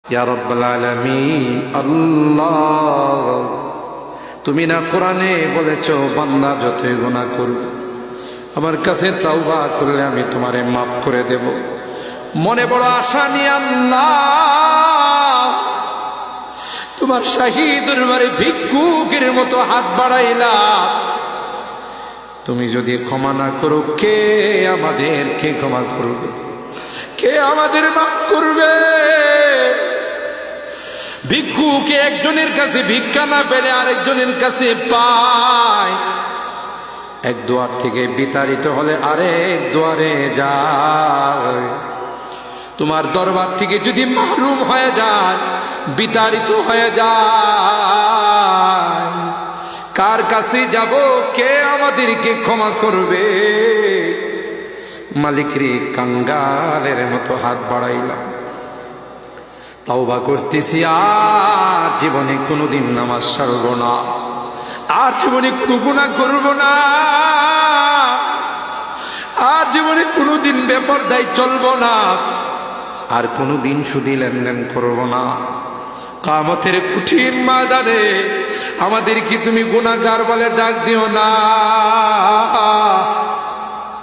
ইয়া রাব্বাল আলামিন। আল্লাহ, তুমি না কোরআনে বলেছো বান্দা যতই গুনাহ করবে আমার কাছে তাওবা করলে আমি তোমারে মাফ করে দেব। মনে বড় আশা নিয়ে আল্লাহ তোমার শাহী দরবারে ভিক্ষুকের মতো হাত বাড়াইলাম। তুমি যদি ক্ষমা না করো, কে আমাদেরকে ক্ষমা করবে? কে আমাদের মাফ করবে? ভিক্ষুকে একজনের কাছে ভিক্ষা না পেলে আরেকজনের কাছে পায়। এক দুয়ার থেকে বিতাড়িত হলে আরেক দুয়ারে যায়। তোমার দরবার থেকে যদি মাহরুম হয়ে যায়, বিতাড়িত হয়ে যায়, কার কাছে যাব? কে আমাদেরকে ক্ষমা করবে? মালিক রে, কাঙ্গালের মতো হাত বাড়াইলাম, তাওবা করতেছি, আর জীবনে কোনোদিন নামাজ ছাড়ব না, আর জীবনে কোনো গুনাহ করব না, আর জীবনে কোনোদিন বেপরদায় চলব না, আর কোনোদিন সুদী লেনদেন করব না। কিয়ামতের কঠিন ময়দানে আমাদেরকে তুমি গুনাহগার বলে ডাক দিও না।